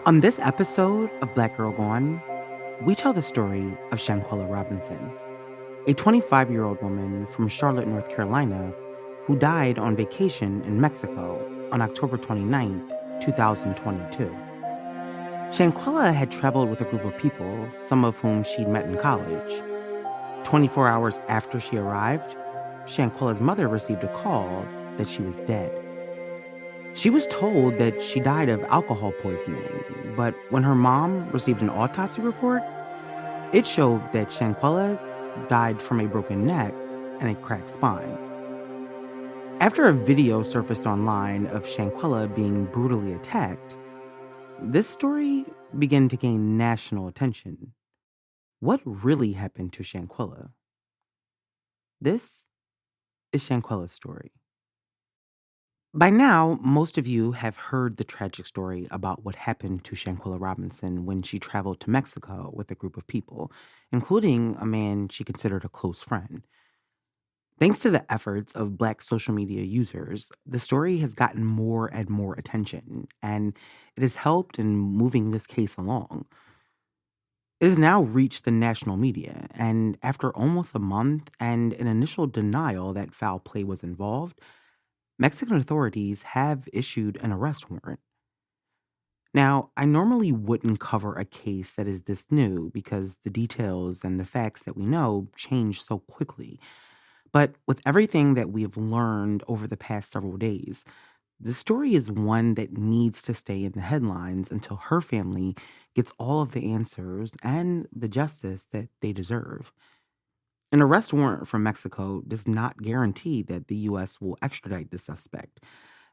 On this episode of Black Girl Gone, we tell the story of Shanquella Robinson, a 25-year-old woman from Charlotte, North Carolina, who died on vacation in Mexico on October 29th, 2022. Shanquella had traveled with a group of people, some of whom she'd met in college. 24 hours after she arrived, Shanquella's mother received a call that she was dead. She was told that she died of alcohol poisoning, but when her mom received an autopsy report, it showed that Shanquella died from a broken neck and a cracked spine. After a video surfaced online of Shanquella being brutally attacked, this story began to gain national attention. What really happened to Shanquella? This is Shanquella's story. By now, most of you have heard the tragic story about what happened to Shanquella Robinson when she traveled to Mexico with a group of people, including a man she considered a close friend. Thanks to the efforts of Black social media users, the story has gotten more and more attention, and it has helped in moving this case along. It has now reached the national media, and after almost a month and an initial denial that foul play was involved, Mexican authorities have issued an arrest warrant. Now, I normally wouldn't cover a case that is this new because the details and the facts that we know change so quickly. But with everything that we have learned over the past several days, the story is one that needs to stay in the headlines until her family gets all of the answers and the justice that they deserve. An arrest warrant from Mexico does not guarantee that the U.S. will extradite the suspect.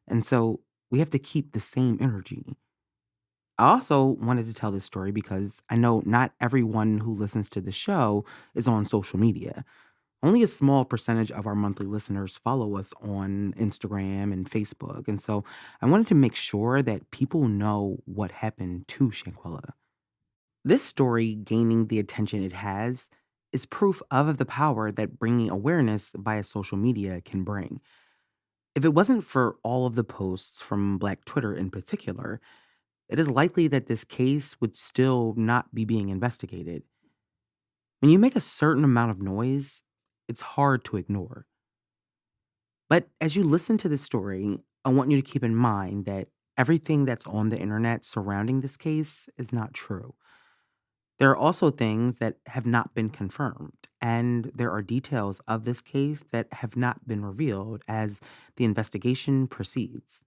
And so we have to keep the same energy. I also wanted to tell this story because I know not everyone who listens to the show is on social media. Only a small percentage of our monthly listeners follow us on Instagram and Facebook. And so I wanted to make sure that people know what happened to Shanquella. This story gaining the attention it has is proof of the power that bringing awareness via social media can bring. If it wasn't for all of the posts from Black Twitter in particular, it is likely that this case would still not be being investigated. When you make a certain amount of noise, it's hard to ignore. But as you listen to this story, I want you to keep in mind that everything that's on the internet surrounding this case is not true. There are also things that have not been confirmed, and there are details of this case that have not been revealed as the investigation proceeds.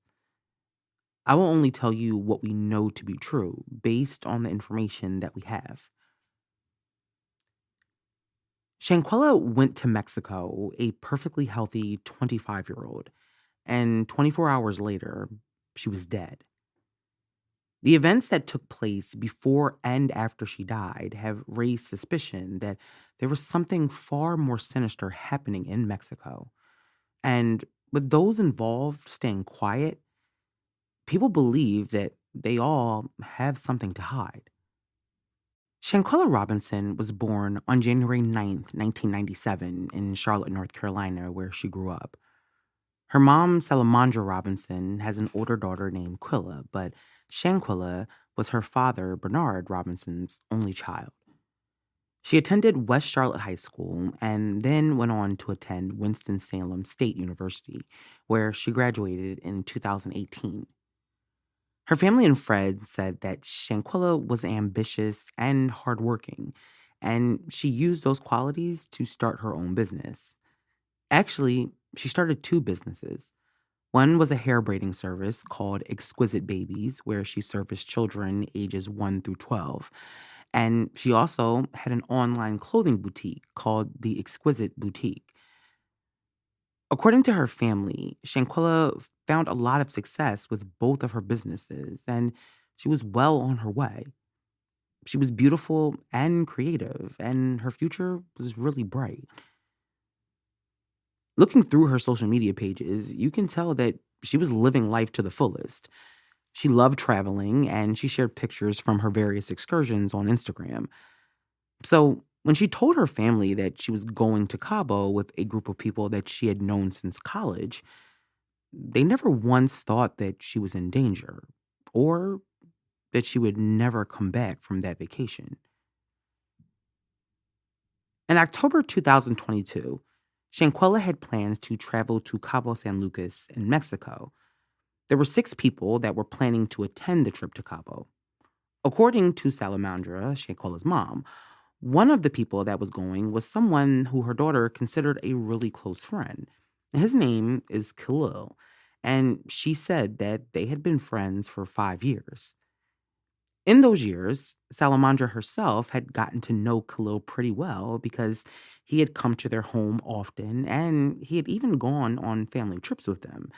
I will only tell you what we know to be true based on the information that we have. Shanquella went to Mexico, a perfectly healthy 25-year-old, and 24 hours later, she was dead. The events that took place before and after she died have raised suspicion that there was something far more sinister happening in Mexico. And with those involved staying quiet, people believe that they all have something to hide. Shanquella Robinson was born on January 9th, 1997, in Charlotte, North Carolina, where she grew up. Her mom, Salamandra Robinson, has an older daughter named Quilla, but Shanquella was her father, Bernard Robinson's only child. She attended West Charlotte High School and then went on to attend Winston-Salem State University, where she graduated in 2018. Her family and friends said that Shanquella was ambitious and hardworking, and she used those qualities to start her own business. Actually, she started two businesses. One was a hair braiding service called Exquisite Babies, where she serviced children ages 1 through 12. And she also had an online clothing boutique called The Exquisite Boutique. According to her family, Shanquella found a lot of success with both of her businesses, and she was well on her way. She was beautiful and creative, and her future was really bright. Looking through her social media pages, you can tell that she was living life to the fullest. She loved traveling, and she shared pictures from her various excursions on Instagram. So, when she told her family that she was going to Cabo with a group of people that she had known since college, they never once thought that she was in danger or that she would never come back from that vacation. In October 2022, Shanquella had plans to travel to Cabo San Lucas in Mexico. There were 6 people that were planning to attend the trip to Cabo. According to Salamandra, Shanquella's mom, one of the people that was going was someone who her daughter considered a really close friend. His name is Khalil, and she said that they had been friends for 5 years. In those years, Salamandra herself had gotten to know Khalil pretty well because he had come to their home often and he had even gone on family trips with them.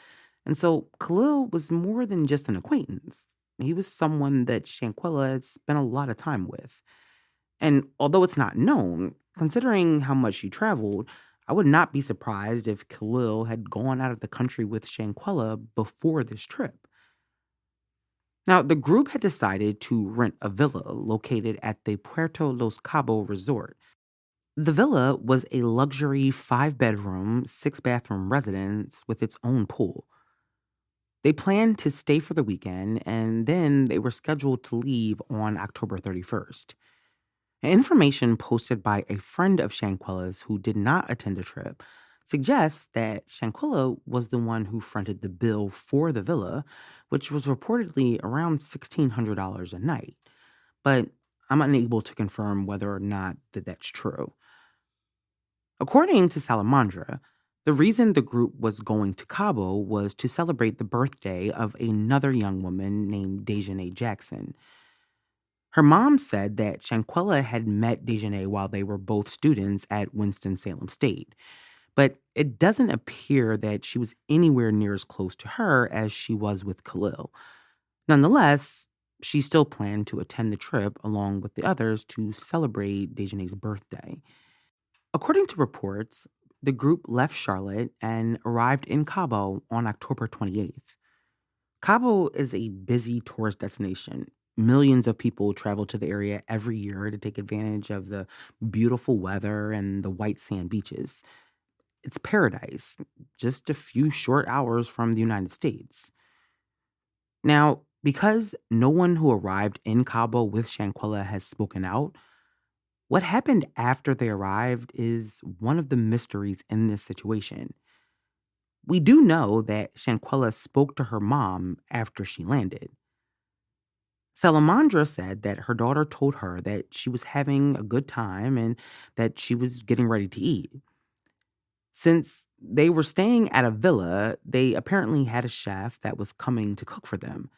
And so Khalil was more than just an acquaintance. He was someone that Shanquella had spent a lot of time with. And although it's not known, considering how much she traveled, I would not be surprised if Khalil had gone out of the country with Shanquella before this trip. Now, the group had decided to rent a villa located at the Puerto Los Cabo resort. The villa was a luxury 5 bedroom, 6 bathroom residence with its own pool. They planned to stay for the weekend and then they were scheduled to leave on October 31st. Information posted by a friend of Shanquella's who did not attend the trip suggests that Shanquella was the one who fronted the bill for the villa, which was reportedly around $1,600 a night. But I'm unable to confirm whether or not that's true. According to Salamandra, the reason the group was going to Cabo was to celebrate the birthday of another young woman named Dejanay Jackson. Her mom said that Shanquella had met Dejanay while they were both students at Winston-Salem State, but it doesn't appear that she was anywhere near as close to her as she was with Khalil. Nonetheless, she still planned to attend the trip along with the others to celebrate Dejanay's birthday. According to reports, the group left Charlotte and arrived in Cabo on October 28th. Cabo is a busy tourist destination. Millions of people travel to the area every year to take advantage of the beautiful weather and the white sand beaches. It's paradise, just a few short hours from the United States. Now, because no one who arrived in Cabo with Shanquella has spoken out, what happened after they arrived is one of the mysteries in this situation. We do know that Shanquella spoke to her mom after she landed. Salamandra said that her daughter told her that she was having a good time and that she was getting ready to eat. Since they were staying at a villa, they apparently had a chef that was coming to cook for them.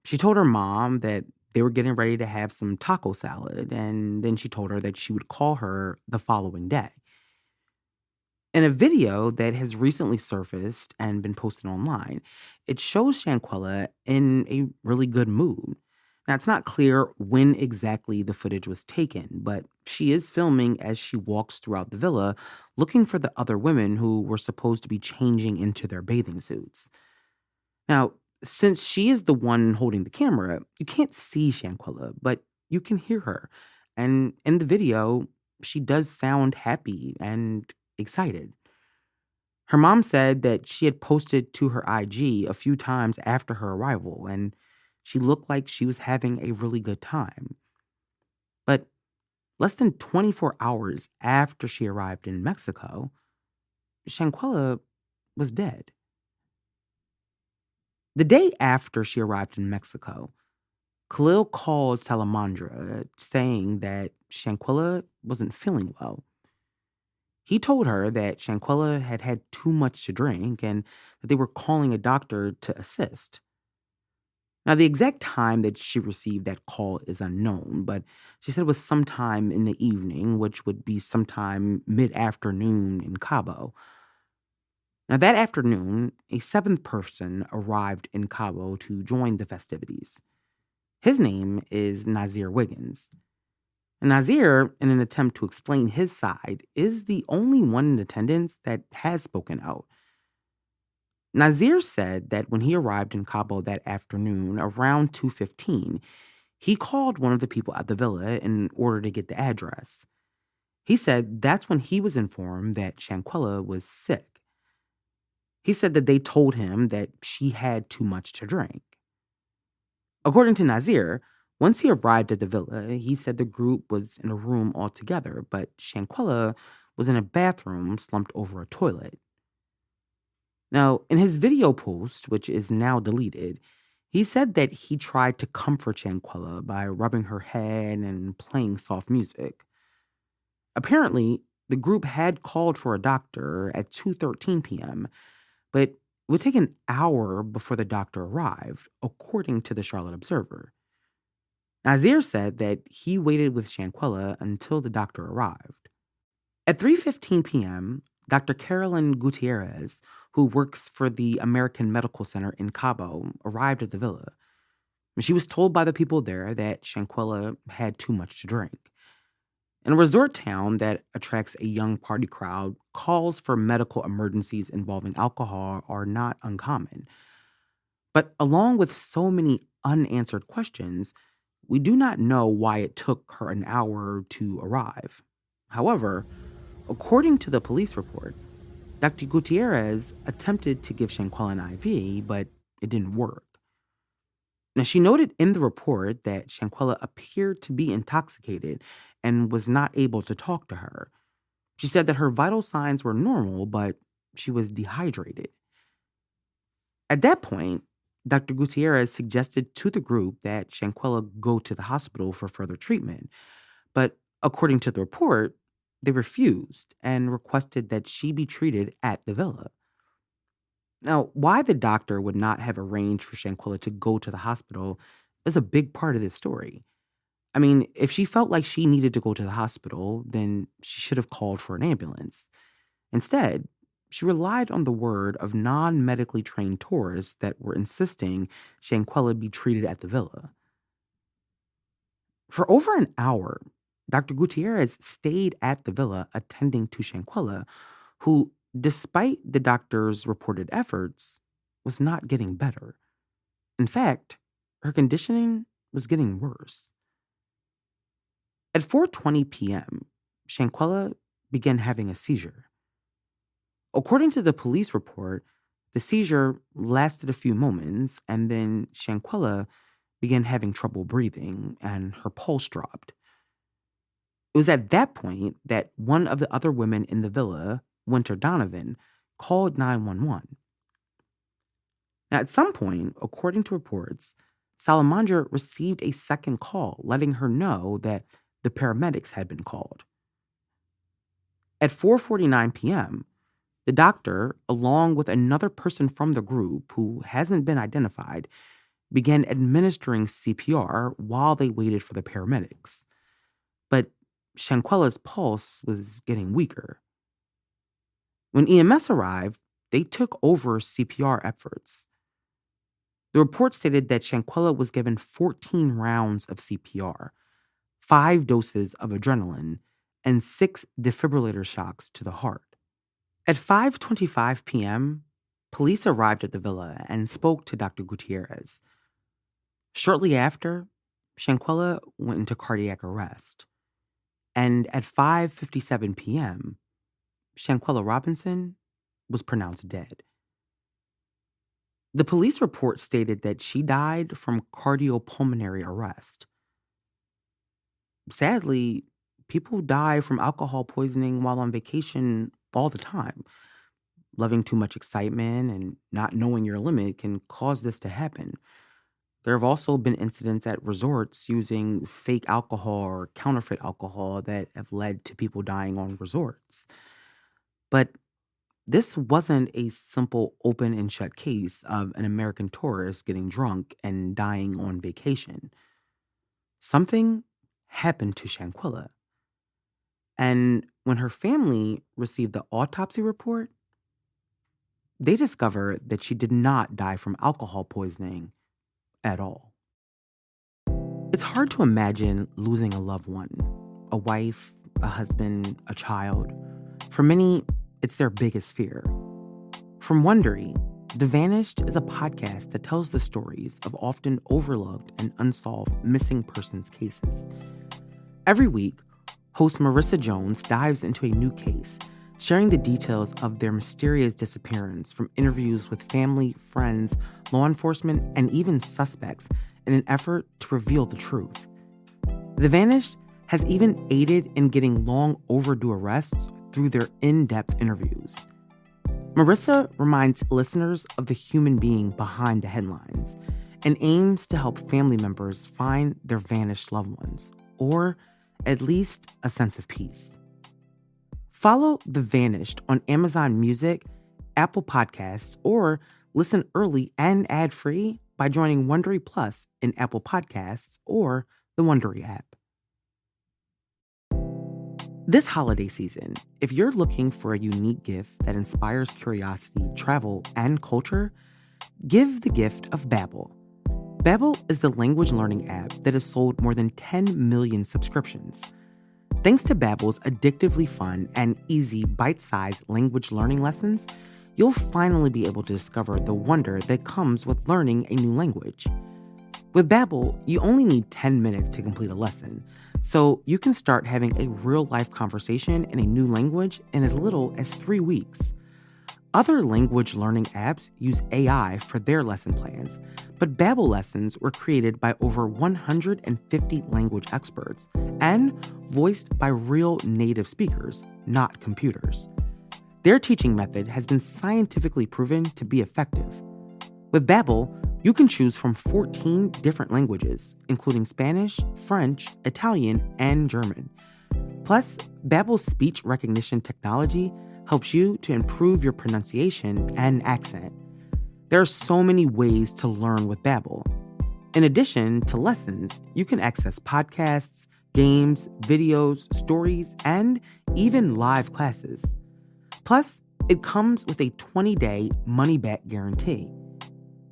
She told her mom that they were getting ready to have some taco salad, and then she told her that she would call her the following day. In a video that has recently surfaced and been posted online, it shows Shanquella in a really good mood. Now, it's not clear when exactly the footage was taken, but she is filming as she walks throughout the villa looking for the other women who were supposed to be changing into their bathing suits. Now, since she is the one holding the camera, you can't see Shanquella, but you can hear her. And in the video, she does sound happy and excited. Her mom said that she had posted to her IG a few times after her arrival, and she looked like she was having a really good time. But less than 24 hours after she arrived in Mexico, Shanquella was dead. The day after she arrived in Mexico, Khalil called Salamandra saying that Shanquella wasn't feeling well. He told her that Shanquella had had too much to drink and that they were calling a doctor to assist. Now, the exact time that she received that call is unknown, but she said it was sometime in the evening, which would be sometime mid-afternoon in Cabo. Now, that afternoon, a 7th person arrived in Cabo to join the festivities. His name is Nazir Wiggins. And Nazir, in an attempt to explain his side, is the only one in attendance that has spoken out. Nazir said that when he arrived in Cabo that afternoon around 2:15, he called one of the people at the villa in order to get the address. He said that's when he was informed that Shanquella was sick. He said that they told him that she had too much to drink. According to Nazir, once he arrived at the villa, he said the group was in a room all together, but Shanquella was in a bathroom slumped over a toilet. Now, in his video post, which is now deleted, he said that he tried to comfort Shanquella by rubbing her head and playing soft music. Apparently, the group had called for a doctor at 2:13 p.m., but it would take an hour before the doctor arrived, according to the Charlotte Observer. Nazir said that he waited with Shanquella until the doctor arrived. At 3:15 p.m., Dr. Carolyn Gutierrez, who works for the American Medical Center in Cabo, arrived at the villa. She was told by the people there that Shanquella had too much to drink. In a resort town that attracts a young party crowd, calls for medical emergencies involving alcohol are not uncommon. But along with so many unanswered questions, we do not know why it took her an hour to arrive. However, according to the police report, Dr. Gutierrez attempted to give Shanquella an IV, but it didn't work. Now, she noted in the report that Shanquella appeared to be intoxicated and was not able to talk to her. She said that her vital signs were normal, but she was dehydrated. At that point, Dr. Gutierrez suggested to the group that Shanquella go to the hospital for further treatment, but according to the report, they refused and requested that she be treated at the villa. Now, why the doctor would not have arranged for Shanquella to go to the hospital is a big part of this story. I mean, if she felt like she needed to go to the hospital, then she should have called for an ambulance. Instead, she relied on the word of non-medically trained tourists that were insisting Shanquella be treated at the villa. For over an hour, Dr. Gutierrez stayed at the villa attending to Shanquella, who, despite the doctor's reported efforts, was not getting better. In fact, her conditioning was getting worse. At 4:20 p.m., Shanquella began having a seizure. According to the police report, the seizure lasted a few moments, and then Shanquella began having trouble breathing, and her pulse dropped. It was at that point that one of the other women in the villa, Winter Donovan, called 911. Now, at some point, according to reports, Salamandra received a second call letting her know that the paramedics had been called. At 4:49 p.m., the doctor, along with another person from the group who hasn't been identified, began administering CPR while they waited for the paramedics. But Shanquella's pulse was getting weaker. When EMS arrived, they took over CPR efforts. The report stated that Shanquella was given 14 rounds of CPR, 5 doses of adrenaline, and 6 defibrillator shocks to the heart. At 5:25 p.m., police arrived at the villa and spoke to Dr. Gutierrez. Shortly after, Shanquella went into cardiac arrest. And at 5:57 p.m., Shanquella Robinson was pronounced dead. The police report stated that she died from cardiopulmonary arrest. Sadly, people die from alcohol poisoning while on vacation all the time. Loving too much excitement and not knowing your limit can cause this to happen. There have also been incidents at resorts using fake alcohol or counterfeit alcohol that have led to people dying on resorts. But this wasn't a simple open and shut case of an American tourist getting drunk and dying on vacation. Something happened to Shanquella. And when her family received the autopsy report, they discovered that she did not die from alcohol poisoning at all. It's hard to imagine losing a loved one, a wife, a husband, a child. For many, it's their biggest fear. From Wondery, The Vanished is a podcast that tells the stories of often overlooked and unsolved missing persons cases. Every week, host Marissa Jones dives into a new case, sharing the details of their mysterious disappearance from interviews with family, friends, law enforcement, and even suspects in an effort to reveal the truth. The Vanished has even aided in getting long overdue arrests through their in-depth interviews. Marissa reminds listeners of the human being behind the headlines and aims to help family members find their vanished loved ones, or at least a sense of peace. Follow The Vanished on Amazon Music, Apple Podcasts, or listen early and ad-free by joining Wondery Plus in Apple Podcasts or the Wondery app. This holiday season, if you're looking for a unique gift that inspires curiosity, travel, and culture, give the gift of Babbel. Babbel is the language learning app that has sold more than 10 million subscriptions. Thanks to Babbel's addictively fun and easy bite-sized language learning lessons, you'll finally be able to discover the wonder that comes with learning a new language. With Babbel, you only need 10 minutes to complete a lesson, so you can start having a real-life conversation in a new language in as little as 3 weeks. Other language learning apps use AI for their lesson plans, but Babbel lessons were created by over 150 language experts and voiced by real native speakers, not computers. Their teaching method has been scientifically proven to be effective. With Babbel, you can choose from 14 different languages, including Spanish, French, Italian, and German. Plus, Babbel's speech recognition technology helps you to improve your pronunciation and accent. There are so many ways to learn with Babbel. In addition to lessons, you can access podcasts, games, videos, stories, and even live classes. Plus, it comes with a 20-day money-back guarantee.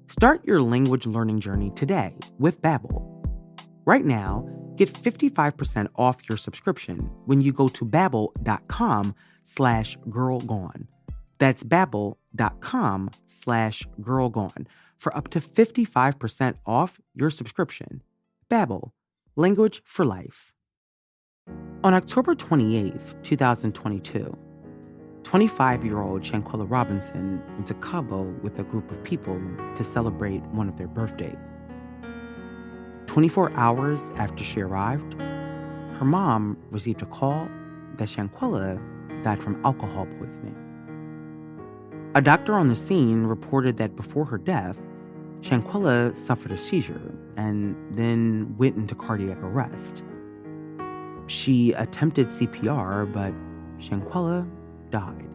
Start your language learning journey today with Babbel. Right now, get 55% off your subscription when you go to babbel.com/girlgone. That's babbel.com/girlgone for up to 55% off your subscription. Babbel, language for life. On October 28th, 2022, 25-year-old Shanquella Robinson went to Cabo with a group of people to celebrate one of their birthdays. 24 hours after she arrived, her mom received a call that Shanquella died from alcohol poisoning. A doctor on the scene reported that before her death, Shanquella suffered a seizure and then went into cardiac arrest. She attempted CPR, but Shanquella died.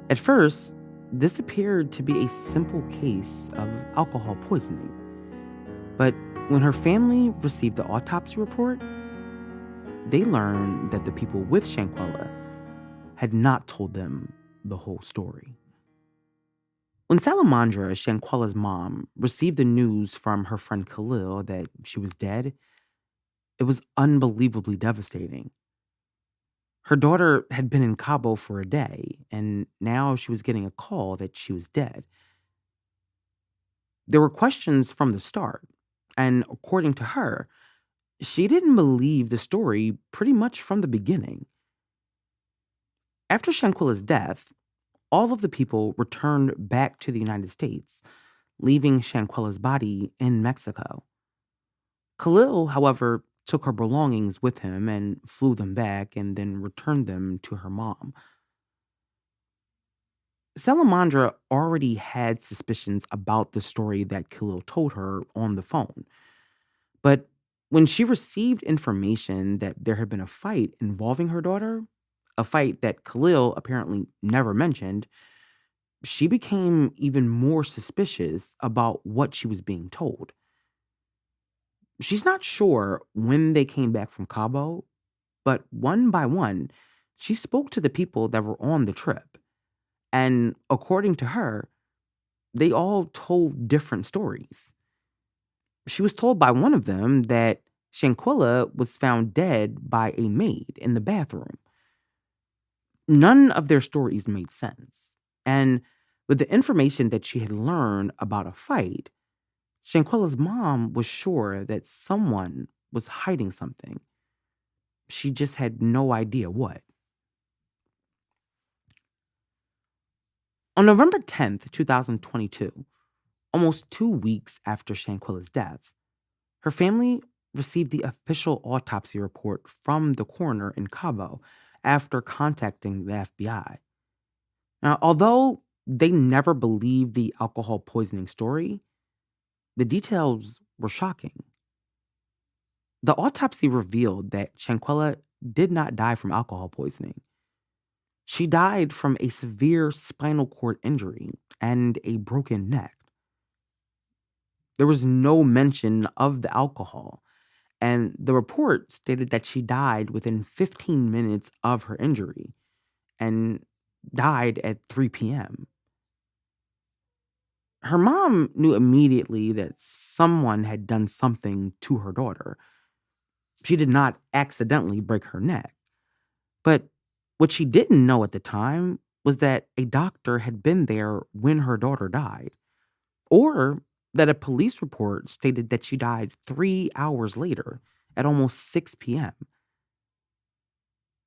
At first, this appeared to be a simple case of alcohol poisoning. But when her family received the autopsy report, they learned that the people with Shanquella had not told them the whole story. When Salamandra, Shanquella's mom, received the news from her friend Khalil that she was dead, it was unbelievably devastating. Her daughter had been in Cabo for a day, and now she was getting a call that she was dead. There were questions from the start, and according to her, she didn't believe the story pretty much from the beginning. After Shanquella's death, all of the people returned back to the United States, leaving Shanquella's body in Mexico. Khalil, however, took her belongings with him and flew them back and then returned them to her mom. Salamandra already had suspicions about the story that Khalil told her on the phone. But when she received information that there had been a fight involving her daughter, a fight that Khalil apparently never mentioned, she became even more suspicious about what she was being told. She's not sure when they came back from Cabo, but one by one, she spoke to the people that were on the trip. And according to her, they all told different stories. She was told by one of them that Shanquella was found dead by a maid in the bathroom. None of their stories made sense. And with the information that she had learned about a fight, Shanquella's mom was sure that someone was hiding something. She just had no idea what. On November 10th, 2022, Almost 2 weeks after Shanquella's death, her family received the official autopsy report from the coroner in Cabo after contacting the FBI. Now, although they never believed the alcohol poisoning story, the details were shocking. The autopsy revealed that Shanquella did not die from alcohol poisoning. She died from a severe spinal cord injury and a broken neck. There was no mention of the alcohol, and the report stated that she died within 15 minutes of her injury and died at 3 p.m. Her mom knew immediately that someone had done something to her daughter. She did not accidentally break her neck. But what she didn't know at the time was that a doctor had been there when her daughter died, or that a police report stated that she died 3 hours later at almost 6 p.m.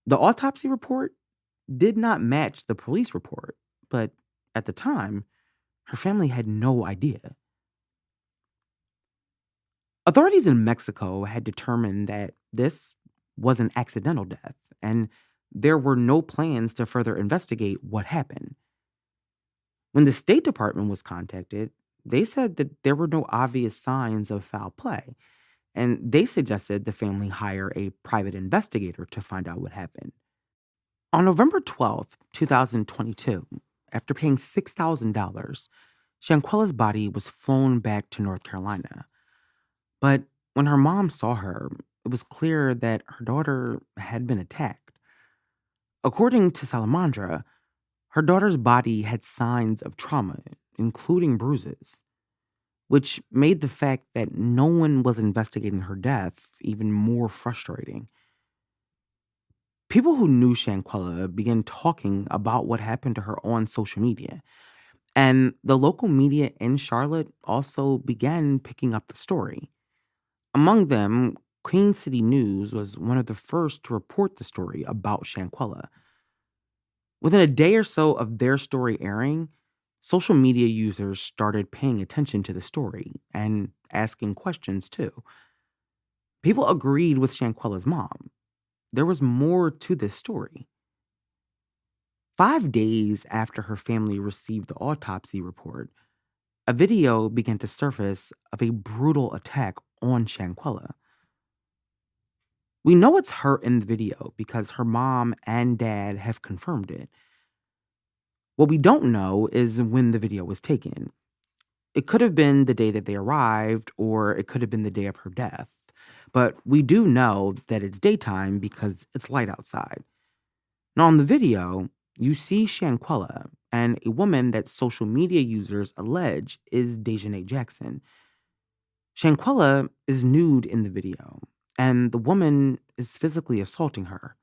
The autopsy report did not match the police report, but at the time, her family had no idea. Authorities in Mexico had determined that this was an accidental death, and there were no plans to further investigate what happened. When the State Department was contacted, they said that there were no obvious signs of foul play, and they suggested the family hire a private investigator to find out what happened. On November 12th, 2022, after paying $6,000, Shanquella's body was flown back to North Carolina. But when her mom saw her, it was clear that her daughter had been attacked. According to Salamandra, her daughter's body had signs of trauma, including bruises, which made the fact that no one was investigating her death even more frustrating. People who knew Shanquella began talking about what happened to her on social media, and the local media in Charlotte also began picking up the story. Among them, Queen City News was one of the first to report the story about Shanquella. Within a day or so of their story airing, social media users started paying attention to the story and asking questions too. People agreed with Shanquella's mom. There was more to this story. 5 days after her family received the autopsy report, a video began to surface of a brutal attack on Shanquella. We know it's her in the video because her mom and dad have confirmed it. What we don't know is when the video was taken. It could have been the day that they arrived, or it could have been the day of her death. But we do know that it's daytime because it's light outside. Now, on the video, you see Shanquella and a woman that social media users allege is Dejanay Jackson. Shanquella is nude in the video, and the woman is physically assaulting her.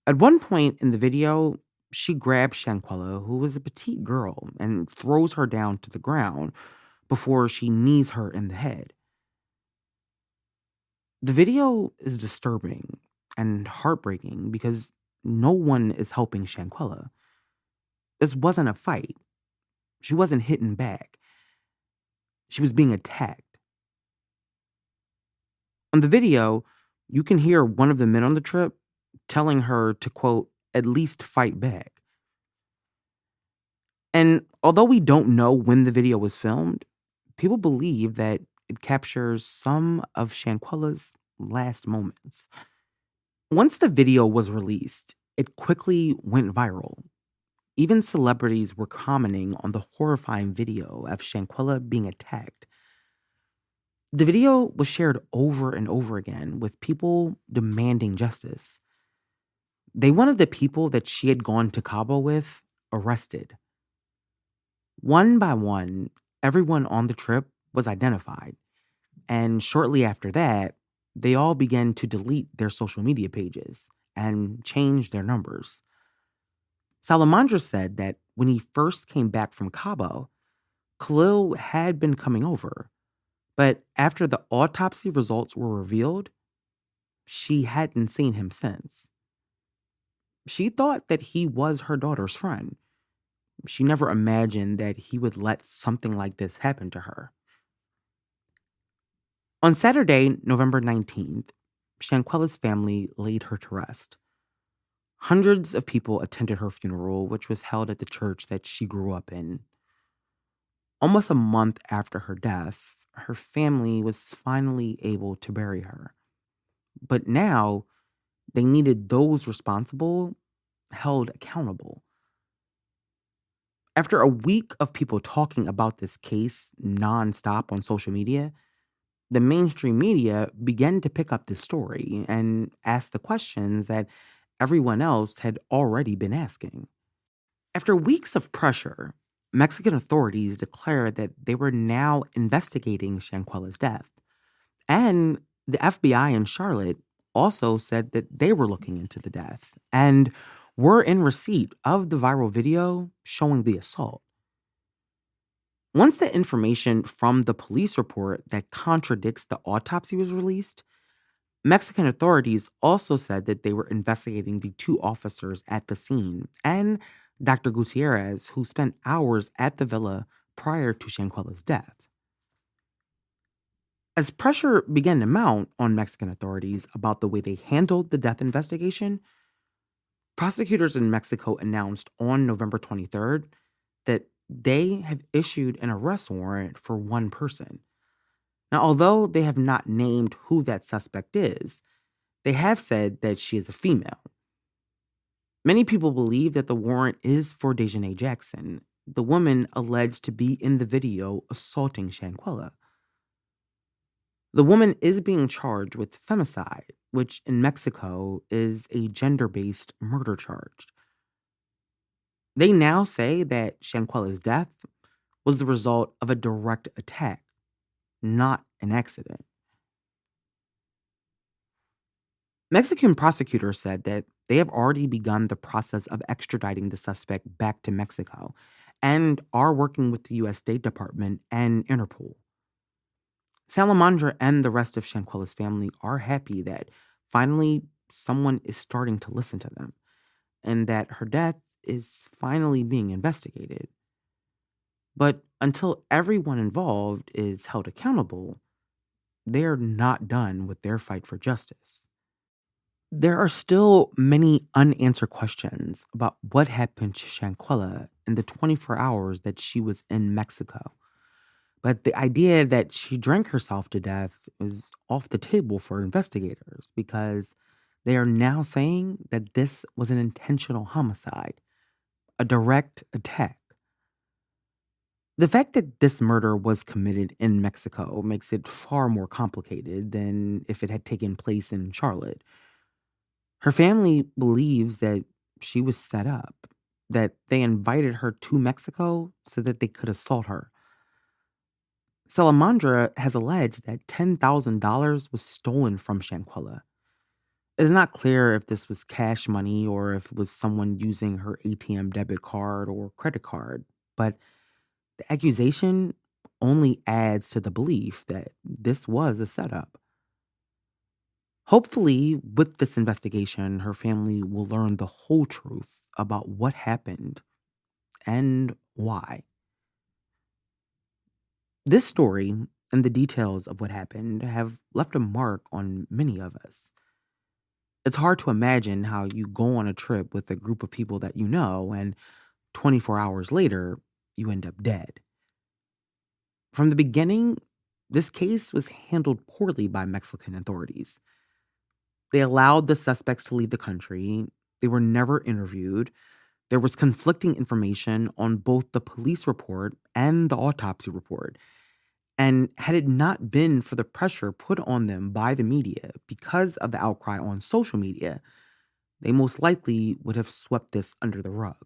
At one point in the video, she grabs Shanquella, who is a petite girl, and throws her down to the ground before she knees her in the head. The video is disturbing and heartbreaking because no one is helping Shanquella. This wasn't a fight. She wasn't hitting back. She was being attacked. On the video, you can hear one of the men on the trip telling her to, quote, at least fight back. And although we don't know when the video was filmed, people believe that it captures some of Shanquella's last moments. Once the video was released, it quickly went viral. Even celebrities were commenting on the horrifying video of Shanquella being attacked. The video was shared over and over again with people demanding justice. They wanted the people that she had gone to Cabo with arrested. One by one, everyone on the trip was identified. And shortly after that, they all began to delete their social media pages and change their numbers. Salamandra said that when he first came back from Cabo, Khalil had been coming over. But after the autopsy results were revealed, she hadn't seen him since. She thought that he was her daughter's friend. She never imagined that he would let something like this happen to her. On Saturday, November 19th, Shanquella's family laid her to rest. Hundreds of people attended her funeral, which was held at the church that she grew up in. Almost a month after her death, her family was finally able to bury her. But now they needed those responsible held accountable. After a week of people talking about this case nonstop on social media, the mainstream media began to pick up this story and ask the questions that everyone else had already been asking. After weeks of pressure, Mexican authorities declared that they were now investigating Shanquella's death. And the FBI in Charlotte also said that they were looking into the death and were in receipt of the viral video showing the assault. Once the information from the police report that contradicts the autopsy was released, Mexican authorities also said that they were investigating the two officers at the scene and Dr. Gutierrez, who spent hours at the villa prior to Shanquella's death. As pressure began to mount on Mexican authorities about the way they handled the death investigation, prosecutors in Mexico announced on November 23rd that they have issued an arrest warrant for one person. Now, although they have not named who that suspect is, they have said that she is a female. Many people believe that the warrant is for Dejanay Jackson, the woman alleged to be in the video assaulting Shanquella. The woman is being charged with femicide, which in Mexico is a gender-based murder charge. They now say that Shanquella's death was the result of a direct attack, not an accident. Mexican prosecutors said that they have already begun the process of extraditing the suspect back to Mexico and are working with the U.S. State Department and Interpol. Salamandra and the rest of Shanquella's family are happy that finally someone is starting to listen to them and that her death is finally being investigated. But until everyone involved is held accountable, they're not done with their fight for justice. There are still many unanswered questions about what happened to Shanquella in the 24 hours that she was in Mexico. But the idea that she drank herself to death is off the table for investigators because they are now saying that this was an intentional homicide, a direct attack. The fact that this murder was committed in Mexico makes it far more complicated than if it had taken place in Charlotte. Her family believes that she was set up, that they invited her to Mexico so that they could assault her. Salamandra has alleged that $10,000 was stolen from Shanquella. It's not clear if this was cash money or if it was someone using her ATM debit card or credit card, but the accusation only adds to the belief that this was a setup. Hopefully, with this investigation, her family will learn the whole truth about what happened and why. This story and the details of what happened have left a mark on many of us. It's hard to imagine how you go on a trip with a group of people that you know, and 24 hours later, you end up dead. From the beginning, this case was handled poorly by Mexican authorities. They allowed the suspects to leave the country. They were never interviewed. There was conflicting information on both the police report and the autopsy report. And had it not been for the pressure put on them by the media because of the outcry on social media, they most likely would have swept this under the rug.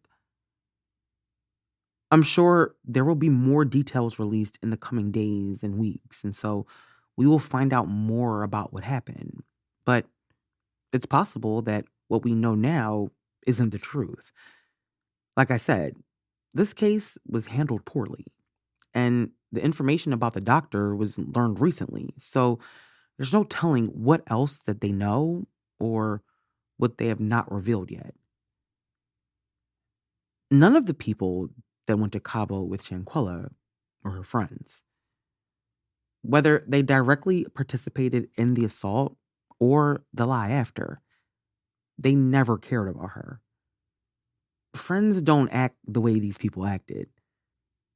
I'm sure there will be more details released in the coming days and weeks, and so we will find out more about what happened. But it's possible that what we know now isn't the truth. Like I said, this case was handled poorly, and the information about the doctor was learned recently, so there's no telling what else that they know or what they have not revealed yet. None of the people that went to Cabo with Shanquella or her friends. Whether they directly participated in the assault or the lie after, they never cared about her. Friends don't act the way these people acted.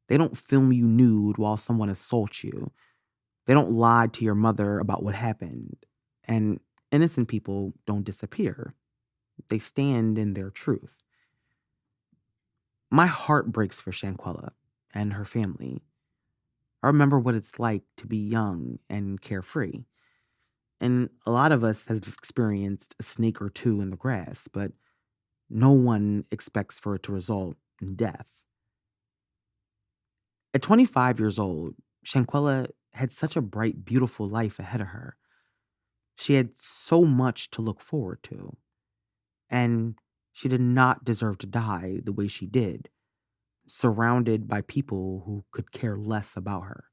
They don't film you nude while someone assaults you. They don't lie to your mother about what happened. And innocent people don't disappear. They stand in their truth. My heart breaks for Shanquella and her family. I remember what it's like to be young and carefree. And a lot of us have experienced a snake or two in the grass, but no one expects for it to result in death. At 25 years old, Shanquella had such a bright, beautiful life ahead of her. She had so much to look forward to. And she did not deserve to die the way she did, surrounded by people who could care less about her.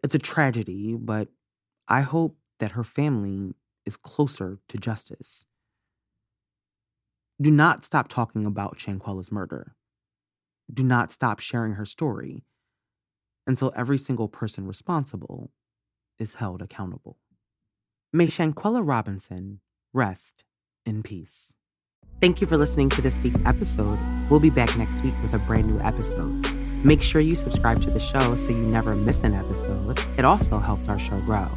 It's a tragedy, but I hope that her family is closer to justice. Do not stop talking about Shanquella's murder. Do not stop sharing her story until every single person responsible is held accountable. May Shanquella Robinson rest in peace. Thank you for listening to this week's episode. We'll be back next week with a brand new episode. Make sure you subscribe to the show so you never miss an episode. It also helps our show grow.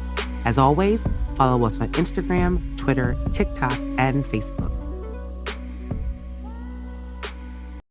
As always, follow us on Instagram, Twitter, TikTok, and Facebook.